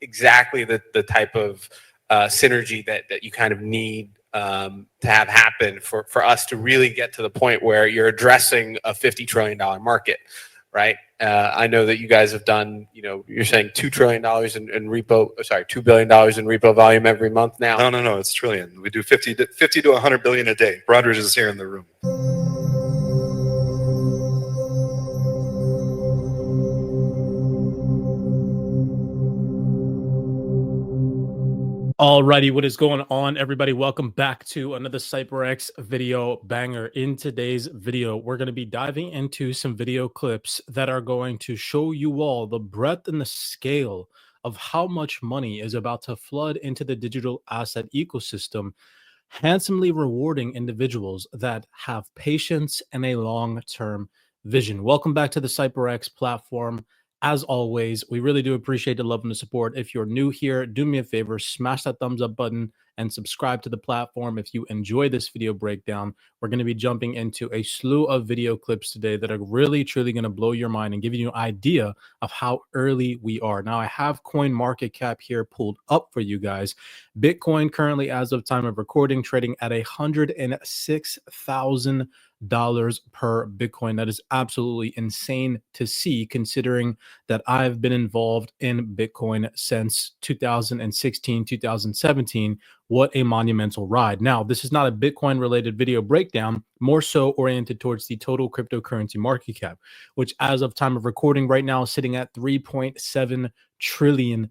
exactly the type of synergy that you kind of need to have happen for us to really get to the point where you're addressing a $50 trillion market, right? I know that you guys have done, you're saying $2 trillion in repo, sorry, $2 billion in repo volume every month now. No, it's trillion. We do 50 to 100 billion a day. Broadridge is here in the room. Alrighty, what is going on, everybody? Welcome back to another CYPRX video banger. In today's video, we're going to be diving into some video clips that are going to show you all the breadth and the scale of how much money is about to flood into the digital asset ecosystem, handsomely rewarding individuals that have patience and a long-term vision. Welcome back to the CYPRX platform. As always, we really do appreciate the love and the support. If you're new here, do me a favor, smash that thumbs up button and subscribe to the platform. If you enjoy this video breakdown, we're going to be jumping into a slew of video clips today that are really, truly going to blow your mind and give you an idea of how early we are. Now, I have coin market cap here pulled up for you guys. Bitcoin currently, as of time of recording, trading at $106,000 per Bitcoin. That is absolutely insane to see, considering that I've been involved in Bitcoin since 2016, 2017. What a monumental ride. Now, this is not a Bitcoin related video breakdown, more so oriented towards the total cryptocurrency market cap, which as of time of recording right now is sitting at $3.7 trillion.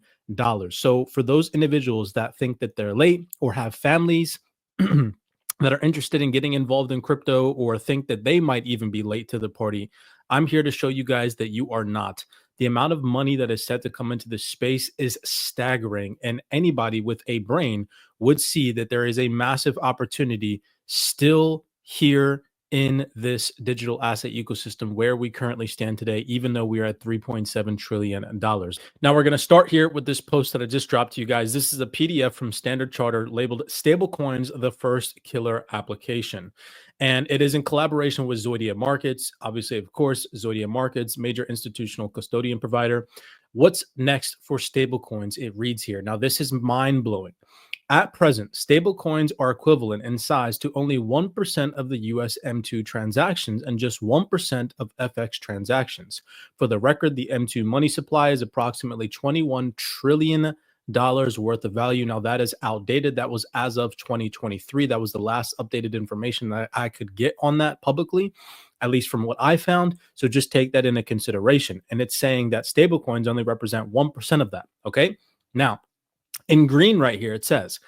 So for those individuals that think that they're late or have families that are interested in getting involved in crypto or think that they might even be late to the party, I'm here to show you guys that you are not. The amount of money that is set to come into this space is staggering, and anybody with a brain would see that there is a massive opportunity still here in this digital asset ecosystem where we currently stand today, even though we are at $3.7 trillion. Now, we're going to start here with this post that I just dropped to you guys. This is a PDF from Standard Chartered labeled Stablecoins, the First Killer Application. And it is in collaboration with Zoidia Markets. Obviously, of course, Zoidia Markets, major institutional custodian provider. What's next for stablecoins? It reads here. Now, this is mind-blowing. At present, stablecoins are equivalent in size to only 1% of the US M2 transactions and just 1% of FX transactions. For the record, the M2 money supply is approximately $21 trillion worth of value. Now, that is outdated. That was as of 2023. That was the last updated information that I could get on that publicly, at least from what I found. So just take that into consideration. And it's saying that stablecoins only represent 1% of that. Okay. Now, in green right here, it says,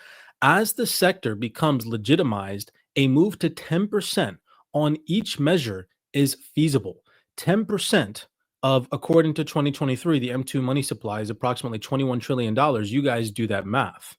as the sector becomes legitimized, a move to 10% on each measure is feasible. 10% of, according to 2023, the M2 money supply is approximately $21 trillion. You guys do that math.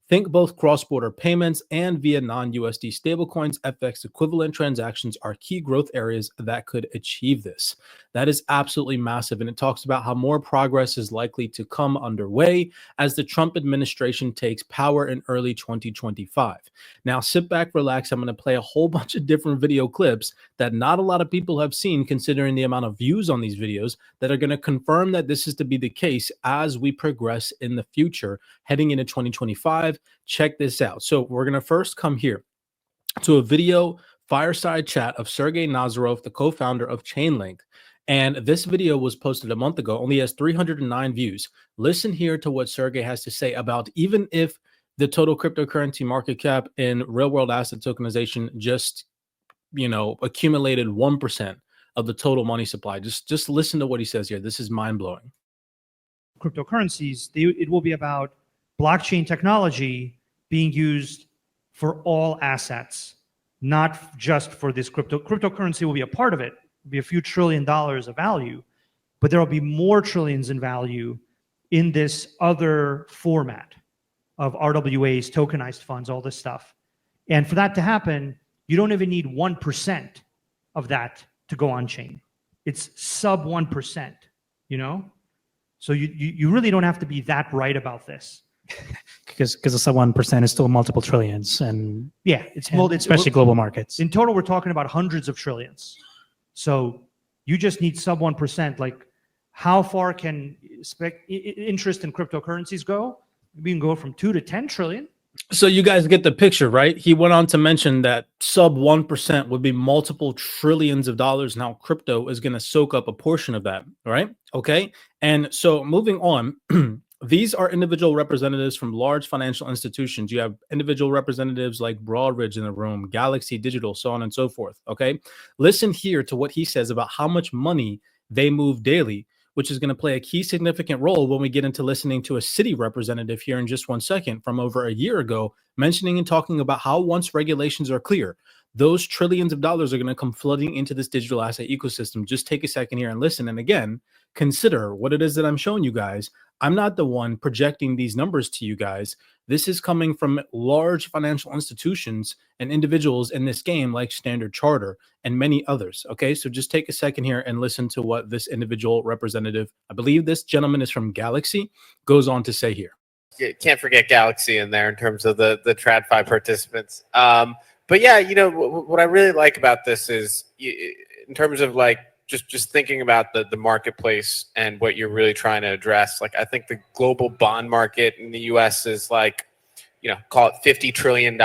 Think both cross-border payments and via non-USD stablecoins, FX equivalent transactions are key growth areas that could achieve this. That is absolutely massive. And it talks about how more progress is likely to come underway as the Trump administration takes power in early 2025. Now, sit back, relax. I'm going to play a whole bunch of different video clips that not a lot of people have seen, considering the amount of views on these videos, that are going to confirm that this is to be the case as we progress in the future, heading into 2025. Check this out. So we're going to first come here to a video fireside chat of Sergey Nazarov, the co-founder of Chainlink. And this video was posted a month ago, only has 309 views. Listen here to what Sergey has to say about even if the total cryptocurrency market cap in real world asset tokenization just, accumulated 1% of the total money supply. Just listen to what he says here. This is mind blowing. Cryptocurrencies, it will be about blockchain technology being used for all assets, not just for this cryptocurrency will be a part of it. It'll be a few $1 trillion of value, but there will be more trillions in value in this other format of RWAs, tokenized funds, all this stuff. And for that to happen, you don't even need 1% of that to go on chain. It's sub 1%, So you really don't have to be that right about this. Because the sub 1% is still multiple trillions, and yeah, it's especially global markets. In total, we're talking about hundreds of trillions. So you just need sub 1%. Like, how far can interest in cryptocurrencies go? We can go from 2 to 10 trillion. So you guys get the picture, right? He went on to mention that sub 1% would be multiple trillions of dollars. Now crypto is going to soak up a portion of that, right? Okay. And so moving on, these are individual representatives from large financial institutions. You have individual representatives like Broadridge in the room, Galaxy Digital, so on and so forth. Okay. Listen here to what he says about how much money they move daily, which is going to play a key significant role when we get into listening to a city representative here in just 1 second from over a year ago, mentioning and talking about how once regulations are clear, those trillions of dollars are going to come flooding into this digital asset ecosystem. Just take a second here and listen. And again, consider what it is that I'm showing you guys. I'm not the one projecting these numbers to you guys. This is coming from large financial institutions and individuals in this game like Standard Charter and many others. Okay, so just take a second here and listen to what this individual representative, I believe this gentleman is from Galaxy, goes on to say here. You can't forget Galaxy in there in terms of the TradFi participants. But yeah, you know, what I really like about this is in terms of like just thinking about the marketplace and what you're really trying to address. Like, I think the global bond market in the US is like, you know, call it $50 trillion.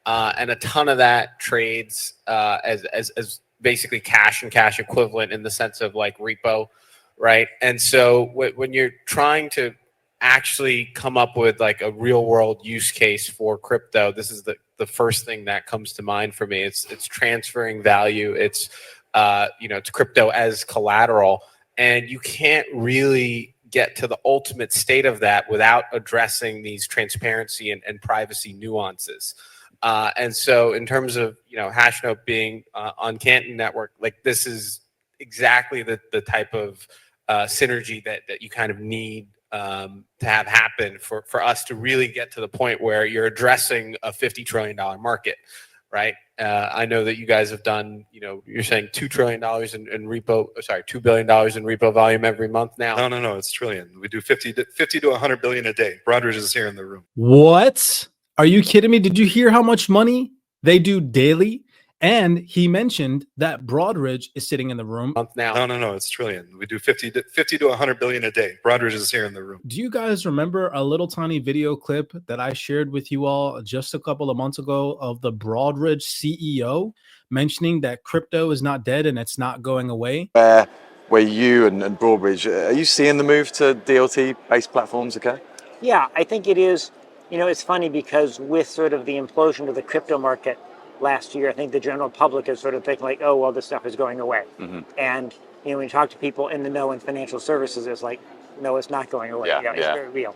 And a ton of that trades as basically cash and cash equivalent in the sense of like repo, right? And so when you're trying to actually come up with like a real world use case for crypto, this is the first thing that comes to mind for me. It's transferring value. It's you know, it's crypto as collateral, and you can't really get to the ultimate state of that without addressing these transparency and privacy nuances. And so in terms of, you know, Hashnote being on Canton Network, like this is exactly the type of synergy that you kind of need to have happen for us to really get to the point where you're addressing a $50 trillion market, right? I know that you guys have done, you know, you're saying $2 trillion in repo, sorry, $2 billion in repo volume every month now. No, it's trillion. We do 50 to 100 billion a day. Broadridge is here in the room. What? Are you kidding me? Did you hear how much money they do daily? And he mentioned that Broadridge is sitting in the room. Now. No, it's trillion. We do 50 to 100 billion a day. Broadridge is here in the room. Do you guys remember a little tiny video clip that I shared with you all just a couple of months ago of the Broadridge CEO mentioning that crypto is not dead and it's not going away? Where you and Broadridge, are you seeing the move to DLT-based platforms, okay? Yeah, I think it is. You know, it's funny because with sort of the implosion of the crypto market last year, I think the general public is sort of thinking like, oh, well, this stuff is going away. Mm-hmm. And, you know, when you talk to people in the know in financial services, it's like, no, it's not going away. Yeah, it's very real.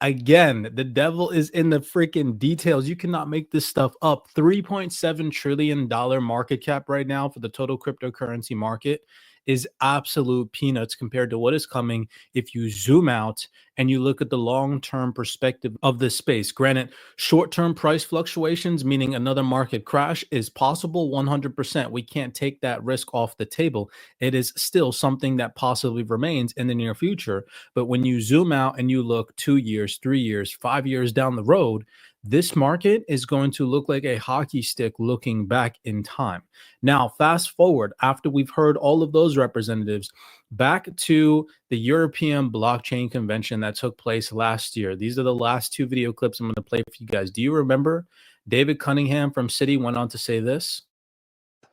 Again, the devil is in the freaking details. You cannot make this stuff up. $3.7 trillion market cap right now for the total cryptocurrency market is absolute peanuts compared to what is coming if you zoom out and you look at the long-term perspective of this space. Granted, short-term price fluctuations, meaning another market crash, is possible 100%. We can't take that risk off the table. It is still something that possibly remains in the near future. But when you zoom out and you look 2 years, 3 years, 5 years down the road, this market is going to look like a hockey stick looking back in time. Now, fast forward after we've heard all of those representatives back to the European Blockchain Convention that took place last year. These are the last two video clips I'm going to play for you guys. Do you remember David Cunningham from Citi went on to say this?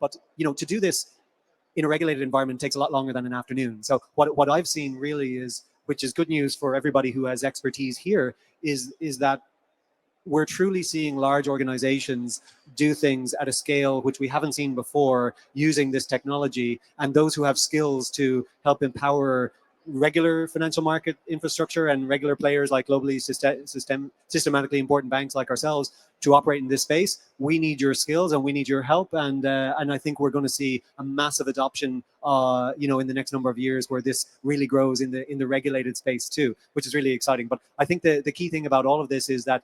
But, you know, to do this in a regulated environment takes a lot longer than an afternoon. So what I've seen really is, which is good news for everybody who has expertise here, is that we're truly seeing large organizations do things at a scale which we haven't seen before using this technology, and those who have skills to help empower regular financial market infrastructure and regular players like globally systematically important banks like ourselves to operate in this space. We need your skills and we need your help, and I think we're going to see a massive adoption you know, in the next number of years where this really grows in the regulated space too, which is really exciting. But I think the key thing about all of this is that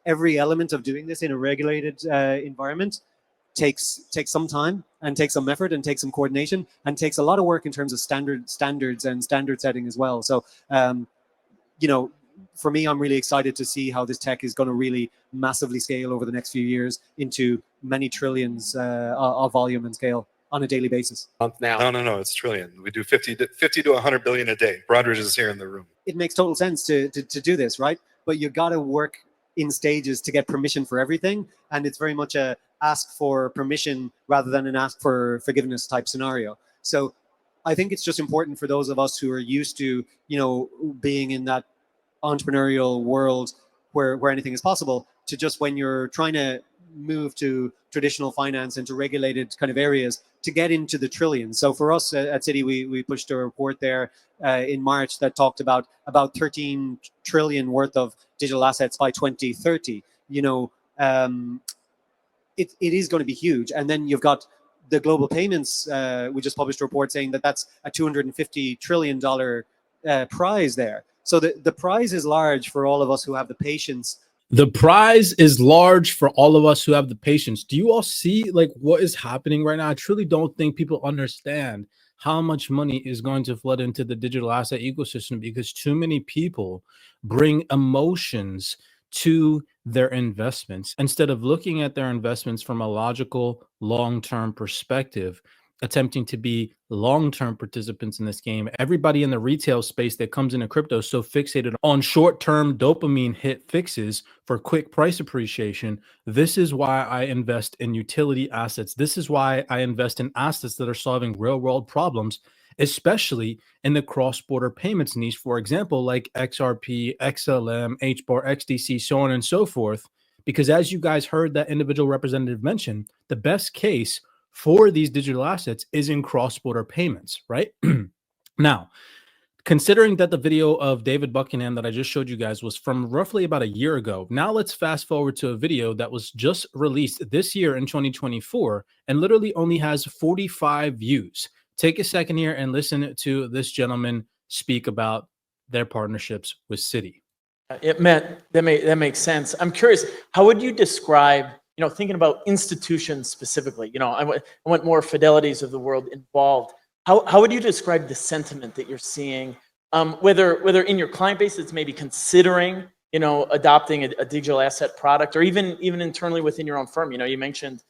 every element of doing this in a regulated environment takes some time and takes some effort and takes some coordination and takes a lot of work in terms of standards and standard setting as well. So, you know, for me, I'm really excited to see how this tech is going to really massively scale over the next few years into many trillions of volume and scale. on a daily basis. Month now. No, it's trillion. We do 50 to 100 billion a day. Broadridge is here in the room. It makes total sense to do this, right? But you got to work in stages to get permission for everything, and it's very much a ask for permission rather than an ask for forgiveness type scenario. So I think it's just important for those of us who are used to, being in that entrepreneurial world where anything is possible, to just, when you're trying to move to traditional finance and to regulated kind of areas, to get into the trillions. So for us at Citi, we pushed a report there in March that talked about 13 trillion worth of digital assets by 2030. It is going to be huge. And then you've got the global payments. We just published a report saying that that's a $250 trillion prize there. So the prize is large for all of us who have the patience. The prize is large for all of us who have the patience. Do you all see like what is happening right now? I truly don't think people understand how much money is going to flood into the digital asset ecosystem, because too many people bring emotions to their investments instead of looking at their investments from a logical long-term perspective, attempting to be long-term participants in this game. Everybody in the retail space that comes into crypto is so fixated on short-term dopamine hit fixes for quick price appreciation. This is why I invest in utility assets. This is why I invest in assets that are solving real-world problems, especially in the cross-border payments niche, for example, like XRP, XLM, HBAR, XDC, so on and so forth. Because as you guys heard that individual representative mention, the best case for these digital assets is in cross-border payments, right? Now, considering that the video of David Buckingham that I just showed you guys was from roughly about a year ago, now let's fast forward to a video that was just released this year in 2024 and literally only has 45 views. Take a second here and listen to this gentleman speak about their partnerships with Citi. That makes sense. I'm curious, how would you describe, thinking about institutions specifically, I want more Fidelities of the world involved. How would you describe the sentiment that you're seeing, whether in your client base that's maybe considering, adopting a digital asset product, or even internally within your own firm? You mentioned,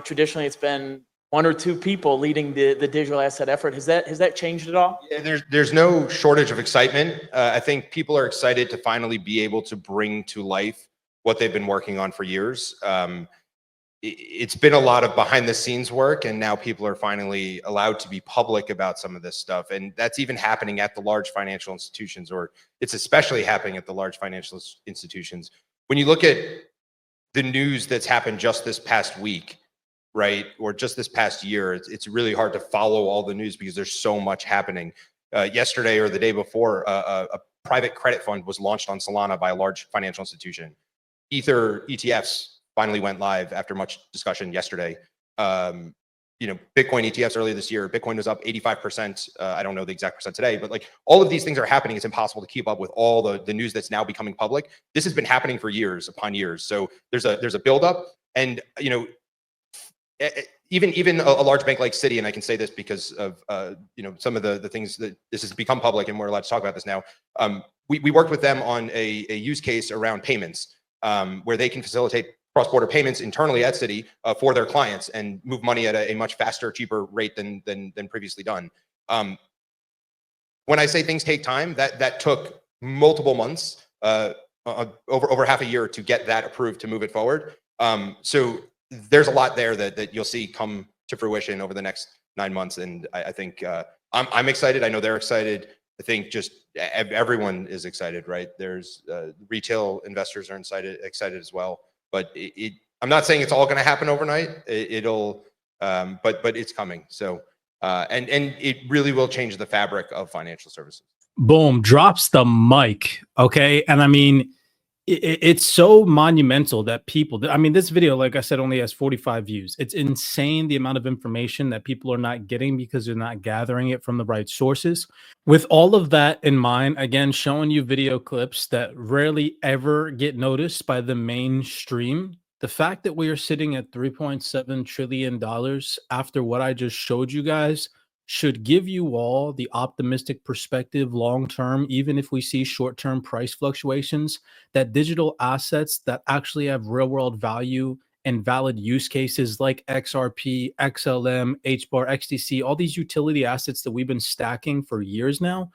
traditionally it's been one or two people leading the digital asset effort. Has that changed at all? Yeah, there's no shortage of excitement. I think people are excited to finally be able to bring to life what they've been working on for years. It's been a lot of behind the scenes work, and now people are finally allowed to be public about some of this stuff. And that's even happening at the large financial institutions, or it's especially happening at the large financial institutions. When you look at the news that's happened just this past week, right, or just this past year, it's really hard to follow all the news because there's so much happening. Yesterday or the day before, a private credit fund was launched on Solana by a large financial institution. Ether ETFs finally went live after much discussion yesterday. Bitcoin ETFs earlier this year, Bitcoin was up 85%. I don't know the exact percent today, but like all of these things are happening. It's impossible to keep up with all the news that's now becoming public. This has been happening for years upon years. So there's a buildup, and even a large bank like Citi, and I can say this because of some of the things that this has become public, and we're allowed to talk about this now. We worked with them on a use case around payments, where they can facilitate cross-border payments internally at Citi for their clients and move money at a much faster, cheaper rate than previously done. When I say things take time, that took multiple months, over half a year to get that approved to move it forward. So there's a lot there that you'll see come to fruition over the next 9 months, and I think I'm excited. I know they're excited. I think just everyone is excited, right? There's retail investors are excited as well. But I'm not saying it's all going to happen overnight. But it's coming. So and it really will change the fabric of financial services. Boom, drops the mic. Okay, and I mean, it's so monumental that people, this video, like I said, only has 45 views. It's insane the amount of information that people are not getting because they're not gathering it from the right sources. With all of that in mind, again, showing you video clips that rarely ever get noticed by the mainstream, the fact that we are sitting at $3.7 trillion after what I just showed you guys should give you all the optimistic perspective long term, even if we see short term price fluctuations, that digital assets that actually have real world value and valid use cases like XRP, XLM, HBAR, XDC, all these utility assets that we've been stacking for years now,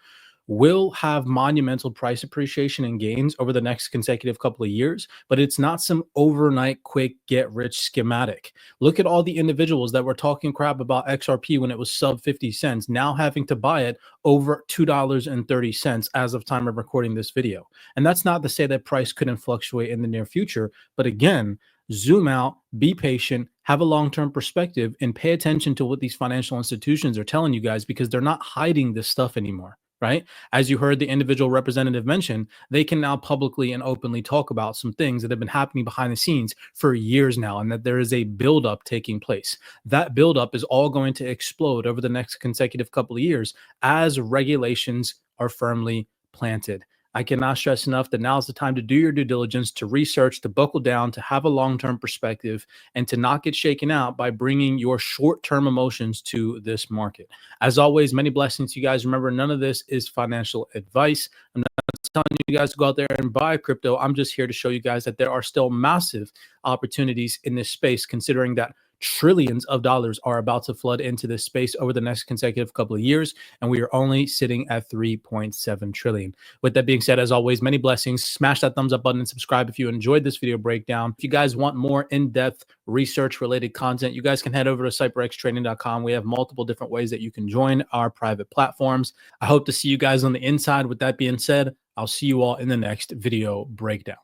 will have monumental price appreciation and gains over the next consecutive couple of years, but it's not some overnight quick get rich schematic. Look at all the individuals that were talking crap about XRP when it was sub 50 cents, now having to buy it over $2.30 as of time of recording this video. And that's not to say that price couldn't fluctuate in the near future, but again, zoom out, be patient, have a long-term perspective, and pay attention to what these financial institutions are telling you guys, because they're not hiding this stuff anymore. Right? As you heard the individual representative mention, they can now publicly and openly talk about some things that have been happening behind the scenes for years now, and that there is a buildup taking place. That buildup is all going to explode over the next consecutive couple of years as regulations are firmly planted. I cannot stress enough that now is the time to do your due diligence, to research, to buckle down, to have a long-term perspective, and to not get shaken out by bringing your short-term emotions to this market. As always, many blessings to you guys. Remember, none of this is financial advice. I'm not telling you guys to go out there and buy crypto. I'm just here to show you guys that there are still massive opportunities in this space, considering that trillions of dollars are about to flood into this space over the next consecutive couple of years, and we are only sitting at 3.7 trillion. With that being said, as always, many blessings. Smash that thumbs up button and subscribe if you enjoyed this video breakdown. If you guys want more in-depth research related content, you guys can head over to CYPRXtraining.com. We have multiple different ways that you can join our private platforms. I hope to see you guys on the inside. With that being said, I'll see you all in the next video breakdown.